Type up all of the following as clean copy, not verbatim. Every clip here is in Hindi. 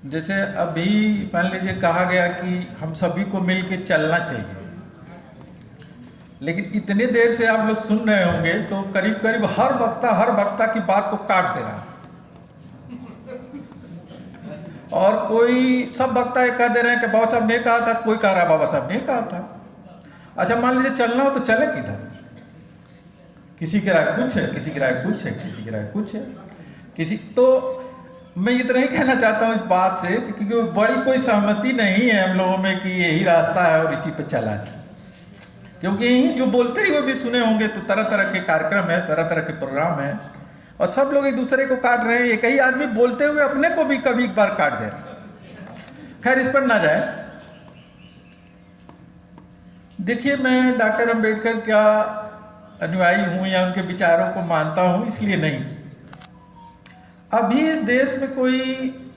जैसे अभी मान लीजिए कहा गया कि हम सभी को मिलकर चलना चाहिए, लेकिन इतने देर से आप लोग सुन रहे होंगे तो करीब करीब हर वक्ता की बात को काट दे रहा है। और कोई सब वक्ता ये कह दे रहे हैं कि बाबा साहब ने कहा था, कोई कह रहा है बाबा साहब ने कहा था। अच्छा मान लीजिए चलना हो तो चले किधर? किसी की राय कुछ है, किसी की राय कुछ है, किसी की राय कुछ है, किसी तो मैं इतना ही कहना चाहता हूँ इस बात से, क्योंकि बड़ी कोई सहमति नहीं है हम लोगों में कि यही रास्ता है और इसी पे चला है। क्योंकि यही जो बोलते ही वो भी सुने होंगे तो तरह तरह के कार्यक्रम है, तरह तरह के प्रोग्राम है, और सब लोग एक दूसरे को काट रहे हैं। एक ही आदमी बोलते हुए अपने को भी कभी एक बार काट दे रहा है। खैर इस पर ना जाए। देखिए मैं डॉक्टर अंबेडकर का अनुयायी हूँ या उनके विचारों को मानता हूँ इसलिए नहीं। अभी इस देश में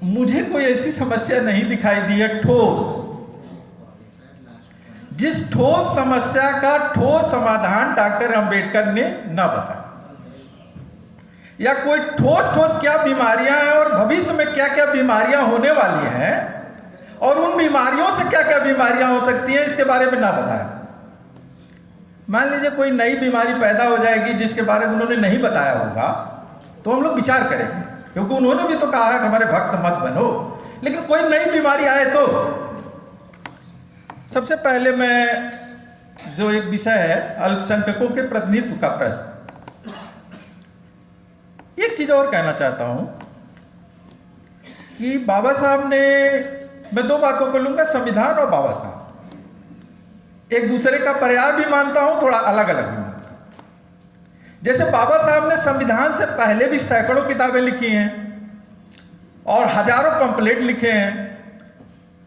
मुझे कोई ऐसी समस्या नहीं दिखाई दी है ठोस, जिस ठोस समस्या का ठोस समाधान डॉक्टर अंबेडकर ने न बताया, या कोई ठोस क्या बीमारियां हैं और भविष्य में क्या क्या बीमारियां होने वाली हैं और उन बीमारियों से क्या क्या बीमारियां हो सकती हैं इसके बारे में ना बताया। मान लीजिए कोई नई बीमारी पैदा हो जाएगी जिसके बारे में उन्होंने नहीं बताया होगा तो हम लोग विचार करेंगे, क्योंकि उन्होंने भी तो कहा है कि हमारे भक्त मत बनो। लेकिन कोई नई बीमारी आए तो सबसे पहले मैं जो एक विषय है अल्पसंख्यकों के प्रतिनिधित्व का प्रश्न, एक चीज और कहना चाहता हूं कि बाबा साहब ने, मैं दो बातों को लूंगा, संविधान और बाबा साहब, एक दूसरे का पर्याय भी मानता हूं, थोड़ा अलग अलग भी मानता हूं। जैसे बाबा साहब ने संविधान से पहले भी सैकड़ों किताबें लिखी हैं और हजारों पंपलेट लिखे हैं,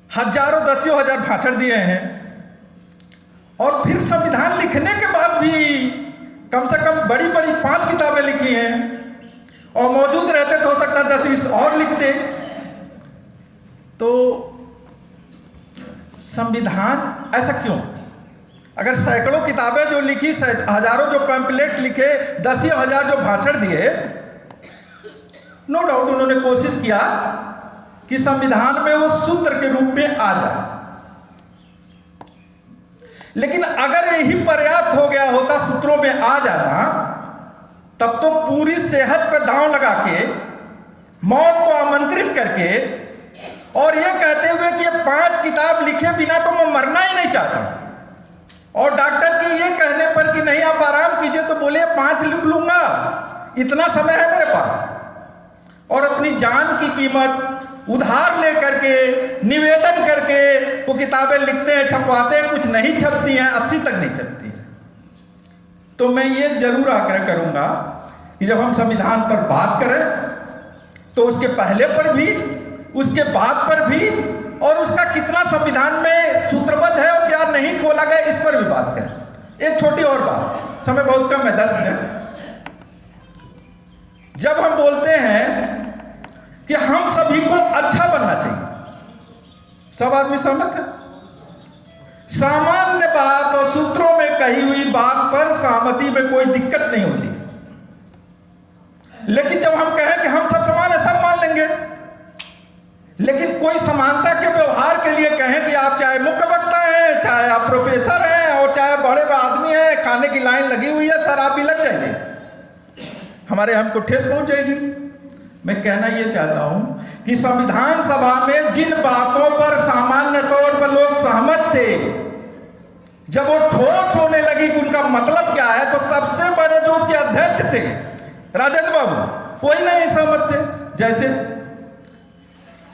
हजारों दसियों हजार भाषण दिए हैं, और फिर संविधान लिखने के बाद भी कम से कम बड़ी बड़ी 5 किताबें लिखी हैं, और मौजूद रहते तो हो सकता 10-20 और लिखते। तो संविधान ऐसा क्यों? अगर सैकड़ों किताबें जो लिखी, हजारों जो पैम्पलेट लिखे, 10 हजार जो भाषण दिए, नो डाउट उन्होंने कोशिश किया कि संविधान में वो सूत्र के रूप में आ जाए। लेकिन अगर यही पर्याप्त हो गया होता सूत्रों में आ जाना, तब तो पूरी सेहत पे दांव लगा के, मौत को आमंत्रित करके और ये कहते हुए कि ये 5 किताब लिखे बिना तो मैं मरना ही नहीं चाहता, और डॉक्टर के ये कहने पर कि नहीं आप आराम कीजिए तो बोले 5 लिख लूंगा, इतना समय है मेरे पास, और अपनी जान की कीमत उधार लेकर के, निवेदन करके वो किताबें लिखते हैं, छपवाते हैं, कुछ नहीं छपती हैं, 80 तक नहीं छपती हैं। तो मैं ये जरूर आग्रह करूंगा कि जब हम संविधान पर बात करें तो उसके पहले पर भी, उसके बाद पर भी, और उसका कितना संविधान में सूत्रबद्ध है और क्या नहीं खोला गया इस पर भी बात करें। एक छोटी और बात, समय बहुत कम है, 10 मिनट। जब हम बोलते हैं कि हम सभी को अच्छा बनना चाहिए, सब आदमी सहमत है? सामान्य बात और सूत्रों में कही हुई बात पर सहमति में कोई दिक्कत नहीं होती, लेकिन जब हम कहें कि हम सब समान है, सब मान लेंगे, लेकिन कोई समानता के व्यवहार के लिए कहें कि आप चाहे मुख्य वक्ता हैं, चाहे आप प्रोफेसर हैं, और चाहे बड़े आदमी हैं, खाने की लाइन लगी हुई है, सर आप भी लग जाएंगे, हमारे हमको ठेस पहुंच जाएगी। मैं कहना यह चाहता हूं कि संविधान सभा में जिन बातों पर सामान्य तौर पर लोग सहमत थे, जब वो ठोस होने लगी उनका मतलब क्या है, तो सबसे बड़े जो उसके अध्यक्ष थे राजेंद्र बाबू, वही नहीं सहमत थे। जैसे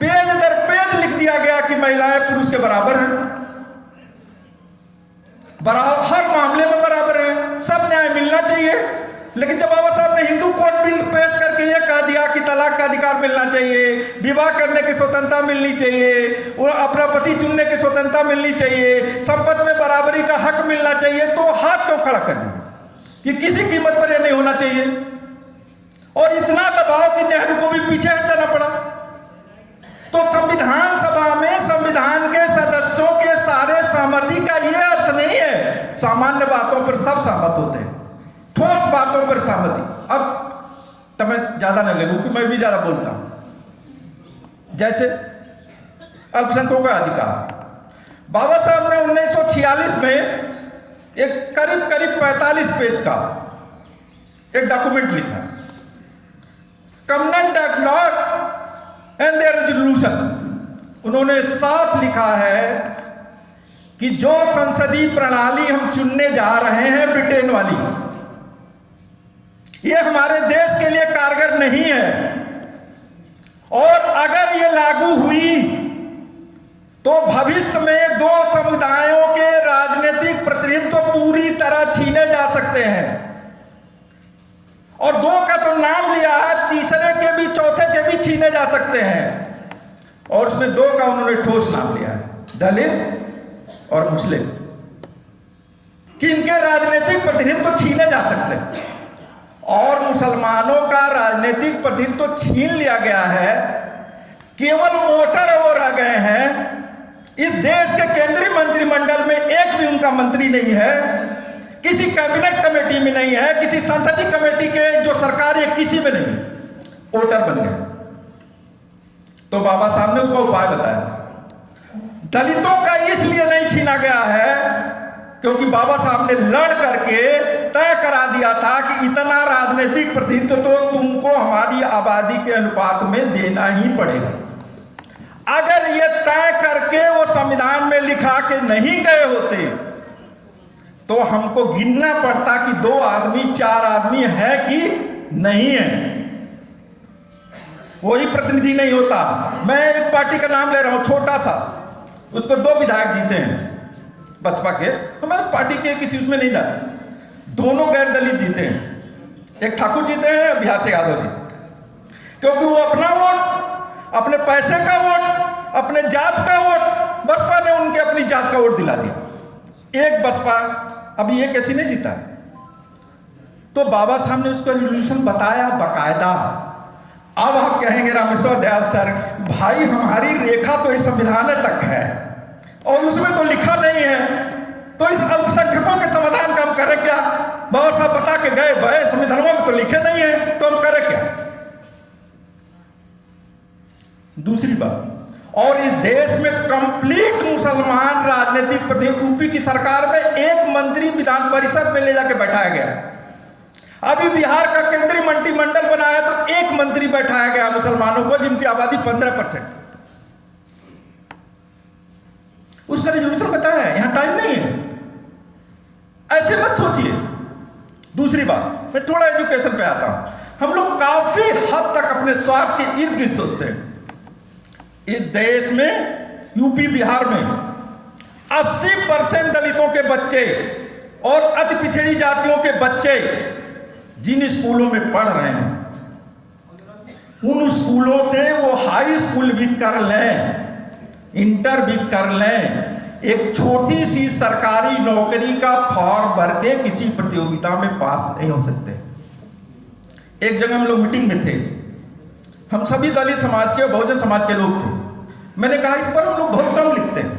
पेज दर पेज लिख दिया गया कि महिलाएं पुरुष के बराबर हैं, हर मामले में बराबर हैं, सब न्याय मिलना चाहिए। लेकिन जब बाबा साहब ने हिंदू कोड बिल पेश करके ये कह दिया कि तलाक का अधिकार मिलना चाहिए, विवाह करने की स्वतंत्रता मिलनी चाहिए, अपना पति चुनने की स्वतंत्रता मिलनी चाहिए, संपत्ति में बराबरी का हक मिलना चाहिए, तो हाथ क्यों खड़ा कर दिया कि किसी कीमत पर यह नहीं होना चाहिए, और इतना दबाव कि नेहरू को भी पीछे हट जाना पड़ा। तो संविधान सभा में संविधान के सदस्यों के सारे सहमति का यह अर्थ नहीं है सामान्य बातों पर सब सहमत होते हैं, ठोस बातों पर सहमति। अब तो मैं ज्यादा न ले लूं कि मैं भी ज्यादा बोलता हूं। जैसे अल्पसंख्यकों का अधिकार। बाबा साहब ने 1946 में एक करीब 45 पेज का एक डॉक्यूमेंट लिखा, communal dialogue and their resolution. उन्होंने साफ लिखा है कि जो संसदीय प्रणाली हम चुनने जा रहे हैं ब्रिटेन वाली, ये हमारे देश के लिए कारगर नहीं है, और अगर ये लागू हुई तो भविष्य में दो समुदायों के राजनीतिक प्रतिनिधित्व तो पूरी तरह छीने जा सकते हैं। और दो का तो नाम लिया है, तीसरे के भी चौथे के भी छीने जा सकते हैं, और उसमें दो का उन्होंने ठोस नाम लिया है, दलित और मुस्लिम, कि इनके राजनीतिक प्रतिनिधित्व तो छीने जा सकते हैं। और मुसलमानों का राजनीतिक प्रतिनिधित्व तो छीन लिया गया है, केवल वोटर वो रह गए हैं। इस देश के केंद्रीय मंत्रिमंडल में एक भी उनका मंत्री नहीं है, किसी कैबिनेट कमेटी में नहीं है, किसी संसदीय कमेटी के जो सरकार है किसी में नहीं, वोटर बन गए। तो बाबा साहब ने उसका उपाय बताया था। दलितों का इसलिए नहीं छीना गया है क्योंकि बाबा साहब ने लड़ करके तय करा दिया था कि इतना राजनीतिक प्रतिनिधित्व तो तुमको हमारी आबादी के अनुपात में देना ही पड़ेगा। अगर ये तय करके वो संविधान में लिखा के नहीं गए होते तो हमको गिनना पड़ता कि 2 आदमी 4 आदमी है कि नहीं है, कोई प्रतिनिधि नहीं होता। मैं एक पार्टी का नाम ले रहा हूं, छोटा सा, उसको 2 विधायक जीते हैं बसपा के, हमें उस पार्टी के किसी उसमें नहीं जाते, दोनों गैर दलित जीते हैं। एक ठाकुर जीते हैं, बिहार से यादव जी, क्योंकि वो अपना वोट, अपने पैसे का वोट, अपने जात का वोट, बसपा ने उनके अपनी जात का वोट दिला दिया। एक बसपा अभी एक ऐसी नहीं जीता है। तो बाबा साहब ने उसका रेजोल्यूशन बताया बाकायदा। अब आप कहेंगे रामेश्वर दयाल सर, भाई हमारी रेखा तो इस संविधान तक है और उसमें तो लिखा नहीं है, तो इस अल्पसंख्यकों के समाधान का हम करें क्या? बाबा साहब बता के गए, भाई संविधानों में तो लिखे नहीं है, तो हम करें क्या? दूसरी बात, और इस देश में कंप्लीट मुसलमान राजनीतिक प्रतिनिधि, यूपी की सरकार में एक मंत्री विधान परिषद में ले जाके बैठाया गया। अभी बिहार का केंद्रीय मंत्रिमंडल बनाया तो एक मंत्री बैठाया गया मुसलमानों को, जिनकी आबादी 15%। उसका रेजोल्यूशन बताया है, यहां टाइम नहीं है, ऐसे मत सोचिए। दूसरी बात, मैं थोड़ा एजुकेशन पे आता हूं। हम लोग काफी हद तक अपने स्वार्थ के इर्द गिर्द सोचते हैं। इस देश में, यूपी बिहार में 80% दलितों के बच्चे और अति पिछड़ी जातियों के बच्चे जिन स्कूलों में पढ़ रहे हैं, उन स्कूलों से वो हाई स्कूल भी कर लें, इंटर भी कर लें, एक छोटी सी सरकारी नौकरी का फॉर्म भर के किसी प्रतियोगिता में पास नहीं हो सकते। एक जगह हम लोग मीटिंग में थे, हम सभी दलित समाज के और बहुजन समाज के लोग थे। मैंने कहा इस पर हम लोग बहुत कम लिखते हैं।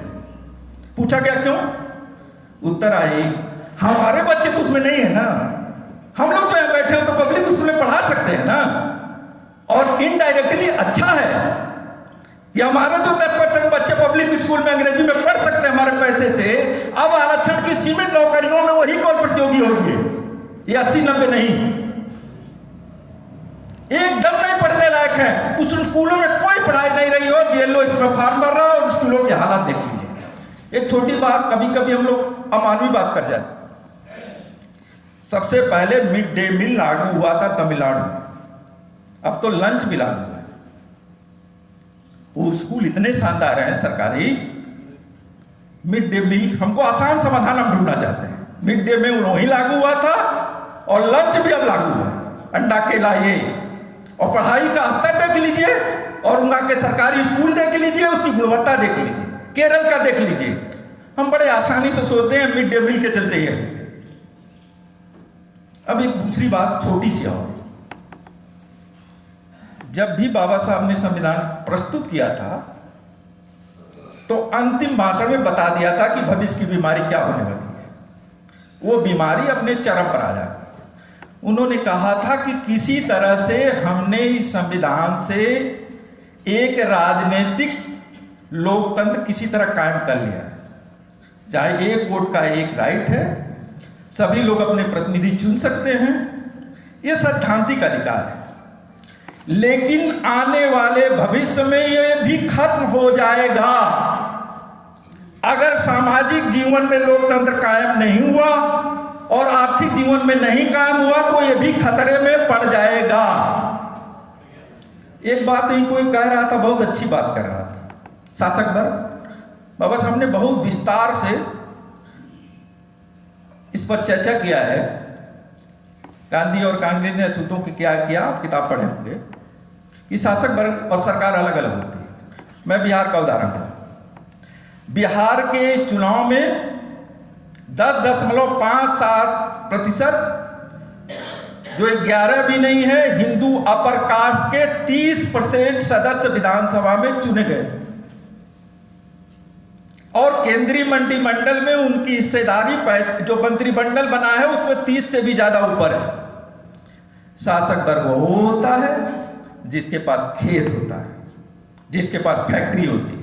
पूछा गया क्यों? उत्तर आई, हमारे बच्चे तो उसमें नहीं है ना, हम लोग तो यहाँ बैठे हो तो पब्लिक स्कूल में पढ़ा सकते हैं ना, और इनडायरेक्टली अच्छा है कि हमारे जो 10% बच्चे पब्लिक स्कूल में अंग्रेजी में पढ़ सकते हैं हमारे पैसे से। अब आरक्षण की सीमित नौकरियों में वही कौन प्रतियोगी होंगे? ये 80-90 नहीं, एकदम नहीं पढ़ने लायक है। उस स्कूलों में कोई पढ़ाई नहीं रही हो, बीएलओ इसमें फॉर्म भर रहा हो, और स्कूलों की हालत देख लीजिए। एक छोटी बात, कभी कभी हम लोग अमानवी बात कर जाते। सबसे पहले मिड डे मील लागू हुआ था तमिलनाडु, अब तो लंच भी लागू हुआ है। वो स्कूल इतने शानदार हैं सरकारी, मिड डे मील, हमको आसान समाधान हम ढूंढना चाहते हैं। मिड डे मील वहीं लागू हुआ था और लंच भी अब लागू हुआ, अंडा केला ये, और पढ़ाई का स्तर देख लीजिए और वहां के सरकारी स्कूल देख लीजिए, उसकी गुणवत्ता देख लीजिए, केरल का देख लीजिए। हम बड़े आसानी से सोचते हैं मिड डे मील के चलते ही। अब एक दूसरी बात छोटी सी और, जब भी बाबा साहब ने संविधान प्रस्तुत किया था तो अंतिम भाषण में बता दिया था कि भविष्य की बीमारी क्या होने वाली है। वो बीमारी अपने चरम पर आ जाती। उन्होंने कहा था कि किसी तरह से हमने इस संविधान से एक राजनीतिक लोकतंत्र किसी तरह कायम कर लिया है, जहाँ एक वोट का एक राइट है, सभी लोग अपने प्रतिनिधि चुन सकते हैं, ये सैद्धांतिक अधिकार है। लेकिन आने वाले भविष्य में ये भी खत्म हो जाएगा अगर सामाजिक जीवन में लोकतंत्र कायम नहीं हुआ और आर्थिक जीवन में नहीं कायम हुआ तो ये भी खतरे में पड़ जाएगा। एक बात ही कोई कह रहा था, बहुत अच्छी बात कर रहा था, शासक वर्ग, बाबा साहब ने बहुत विस्तार से इस पर चर्चा किया है। गांधी और कांग्रेस ने अछूतों की क्या किया, आप किताब पढ़े होंगे कि शासक वर्ग और सरकार अलग अलग होती है। मैं बिहार का उदाहरण दूं। बिहार के चुनाव में 10.57% जो 11 भी नहीं है, हिंदू अपर कास्ट के 30% सदस्य विधानसभा में चुने गए और केंद्रीय मंत्रिमंडल में उनकी हिस्सेदारी जो मंत्रिमंडल बना है उसमें 30 से भी ज्यादा ऊपर है। शासक वर्ग वो होता है जिसके पास खेत होता है, जिसके पास फैक्ट्री होती है,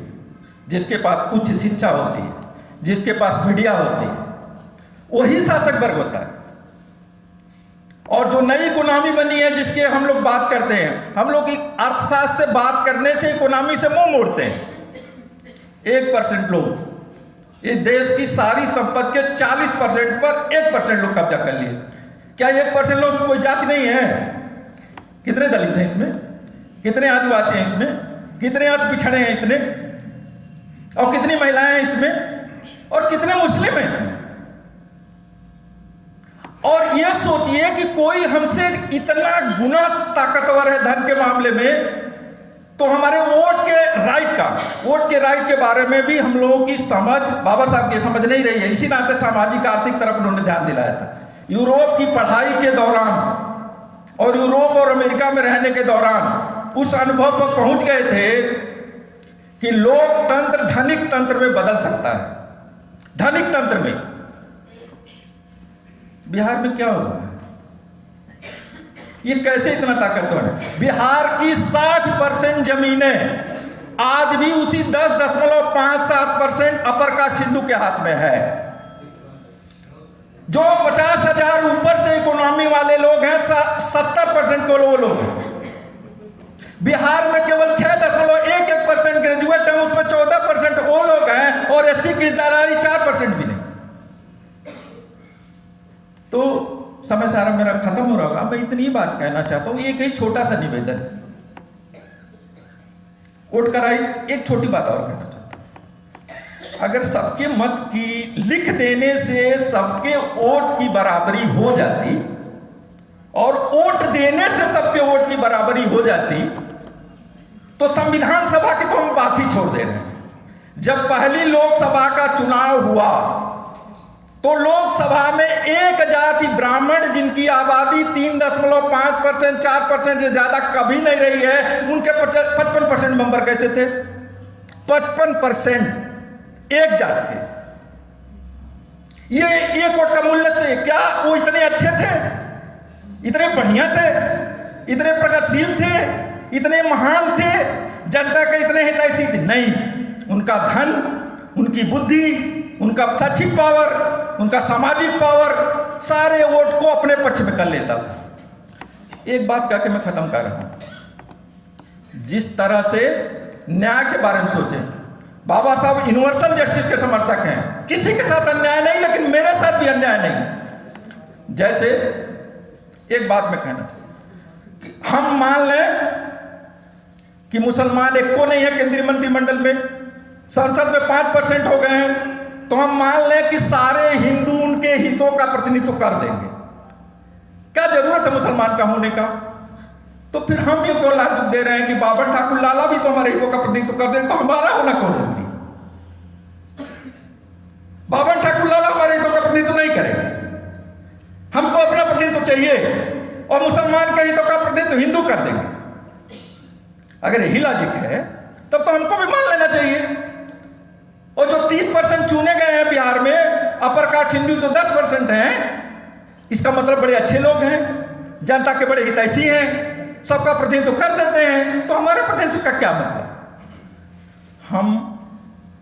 जिसके पास उच्च शिक्षा होती है, जिसके पास मीडिया होती है, वही शासक वर्ग होता है। और जो नई इकोनॉमी बनी है जिसके हम लोग बात करते हैं, हम लोग अर्थशास्त्र से बात करने से इकोनॉमी से मुंह मोड़ते हैं। 1% लोग इस देश की सारी संपत्ति के 40% पर 1% लोग कब्जा कर लिए। क्या 1% लोग कोई जाति नहीं है? कितने दलित हैं इसमें, कितने आदिवासी हैं इसमें, कितने अति पिछड़े हैं इतने, और कितनी महिलाएं हैं इसमें, और कितने मुस्लिम हैं इसमें। और यह सोचिए कि कोई हमसे इतना गुना ताकतवर है धन के मामले में, तो हमारे वोट के राइट के बारे में भी हम लोगों की समझ, बाबा साहब की समझ नहीं रही है। इसी नाते सामाजिक आर्थिक तरफ उन्होंने ध्यान दिलाया था। यूरोप की पढ़ाई के दौरान और यूरोप और अमेरिका में रहने के दौरान उस अनुभव पर पहुंच गए थे कि लोकतंत्र धनिक तंत्र में बदल सकता है। धनिक तंत्र में बिहार में क्या हुआ है? ये कैसे इतना ताकतवर है? बिहार की 60% जमीनें आज भी उसी 10.57% अपर कास्ट हिंदू के हाथ में है। जो 50,000 ऊपर से इकोनॉमी वाले लोग हैं, 70% को वो लोग हैं। बिहार में केवल 6.11% ग्रेजुएट हैं, उसमें 14% वो लोग हैं और एससी की हिस्सेदारी 4% भी नहीं। तो समय सारा मेरा खत्म हो रहा होगा, मैं इतनी ही बात कहना चाहता हूं। एक ही छोटा सा निवेदन, वोट का राइट, एक छोटी बात और कहना चाहता हूं। अगर सबके मत की लिख देने से सबके वोट की बराबरी हो जाती और वोट देने से सबके वोट की बराबरी हो जाती तो संविधान सभा की तो हम बात ही छोड़ दे रहे हैं। जब पहली लोकसभा का चुनाव हुआ तो लोकसभा में एक जाति ब्राह्मण, जिनकी आबादी 3.5%, 4% से ज्यादा कभी नहीं रही है, उनके 55% मेंबर कैसे थे? 55% एक जाति के। ये एक वोट का मूल्य से क्या वो इतने अच्छे थे, इतने बढ़िया थे, इतने प्रगतिशील थे, इतने महान थे, जनता के इतने हितैषी थे? नहीं। उनका धन, उनकी बुद्धि, उनका शैक्षिक पावर, उनका सामाजिक पावर सारे वोट को अपने पक्ष में कर लेता था। एक बात कह के मैं खत्म कर रहा हूं। जिस तरह से न्याय के बारे में सोचें, बाबा साहब यूनिवर्सल जस्टिस के समर्थक हैं, किसी के साथ अन्याय नहीं, लेकिन मेरे साथ भी अन्याय नहीं। जैसे एक बात मैं कहना चाहता कि हम मान लें कि मुसलमान एक को नहीं है केंद्रीय मंत्रिमंडल में, संसद में 5% हो गए हैं, तो हम मान लें कि सारे हिंदू उनके हितों का प्रतिनिधित्व कर देंगे। क्या जरूरत है मुसलमान का होने का? तो फिर हम ये क्यों लागू दे रहे हैं कि बाबर ठाकुर लाला भी तो हमारे हितों का प्रतिनिधित्व कर दें, तो हमारा होना क्यों जरूरी? बाबर ठाकुर लाला हमारे हितों का प्रतिनिधित्व नहीं करेंगे, हमको अपना प्रतिनिधित्व चाहिए, और मुसलमान के हितों का प्रतिनिधित्व हिंदू कर देंगे। अगर यही लॉजिक है तब तो हमको भी मान लेना चाहिए। और जो 30% चुने गए हैं बिहार में, अपर कास्ट हिंदू तो 10% हैं, इसका मतलब बड़े अच्छे लोग हैं, जनता के बड़े हितैषी हैं, सबका प्रतिनिधित्व कर देते हैं, तो हमारे प्रतिनिधित्व का क्या मतलब? हम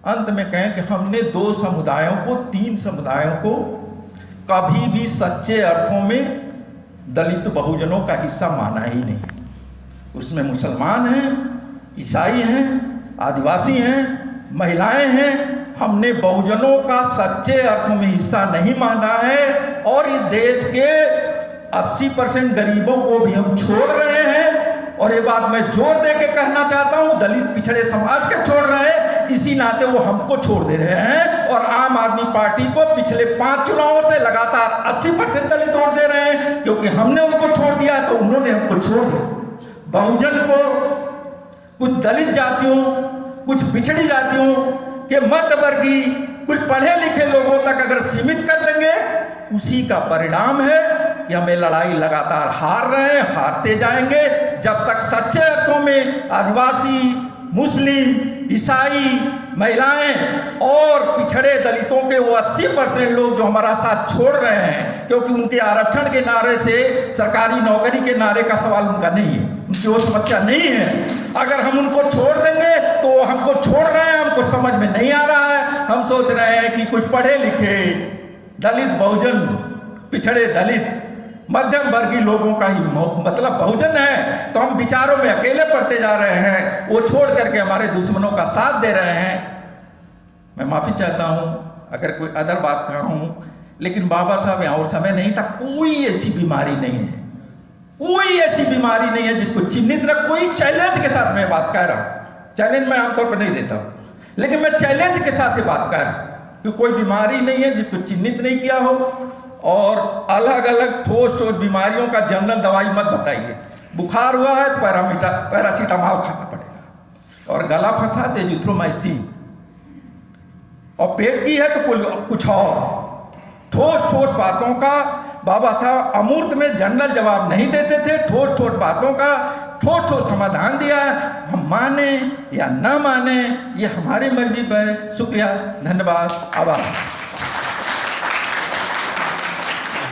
अंत में कहें कि हमने 2 समुदायों को, 3 समुदायों को कभी भी सच्चे अर्थों में दलित बहुजनों का हिस्सा माना ही नहीं। उसमें मुसलमान हैं, ईसाई हैं, आदिवासी हैं, महिलाएं हैं। हमने बहुजनों का सच्चे अर्थों में हिस्सा नहीं माना है और इस देश के 80% गरीबों को भी हम छोड़ रहे हैं। और ये बात मैं जोर दे के कहना चाहता हूं, दलित पिछड़े समाज के छोड़ रहे हैं, इसी नाते वो हमको छोड़ दे रहे हैं। और आम आदमी पार्टी को पिछले 5 चुनावों से लगातार 80% दलित वोट दे रहे हैं, क्योंकि हमने उनको छोड़ दिया तो उन्होंने हमको छोड़ दिया। बहुजन को कुछ दलित जातियों, कुछ पिछड़ी जातियों के मध्यवर्गीय, कुछ पढ़े लिखे लोगों तक अगर सीमित कर देंगे, उसी का परिणाम है कि हम ये लड़ाई लगातार हार रहे हैं, हारते जाएंगे। जब तक सच्चे अर्थों में आदिवासी, मुस्लिम, ईसाई, महिलाएं और पिछड़े दलितों के वो 80% लोग जो हमारा साथ छोड़ रहे हैं, क्योंकि उनके आरक्षण के नारे से सरकारी नौकरी के नारे का सवाल उनका नहीं है, उनकी वो समस्या नहीं है। अगर हम उनको छोड़ देंगे तो वो हमको छोड़ रहे हैं, हमको समझ में नहीं आ रहा है। हम सोच रहे हैं कि कुछ पढ़े लिखे दलित, बहुजन, पिछड़े दलित, मध्यम वर्गीय लोगों का ही मतलब बहुजन है, तो हम विचारों में अकेले पड़ते जा रहे हैं। वो छोड़ करके हमारे दुश्मनों का साथ दे रहे हैं। मैं माफ़ी चाहता हूँ अगर कोई अदर बात कहा हूँ, लेकिन बाबा साहब यहाँ और समय नहीं था। कोई ऐसी बीमारी नहीं है, कोई ऐसी बीमारी नहीं है जिसको चिन्हित न, कोई चैलेंज के साथ मैं बात कह रहा हूँ। चैलेंज मैं आमतौर पर नहीं देता हूँ, लेकिन मैं चैलेंज के साथ ये बात कह रहा हूँ कि कोई बीमारी नहीं है जिसको चिन्हित नहीं किया हो। और अलग अलग ठोस बीमारियों का जनरल दवाई मत बताइए। बुखार हुआ है तो पैरासीटामॉल खाना पड़ेगा, और गला फंसा तो एजिथ्रोमाइसिन, और पेट की है तो कुछ और। ठोस बातों का बाबा साहब अमूर्त में जनरल जवाब नहीं देते थे, ठोस बातों का ठोस समाधान दिया है। हम माने या ना माने ये हमारी मर्जी पर। शुक्रिया, धन्यवाद, आभार।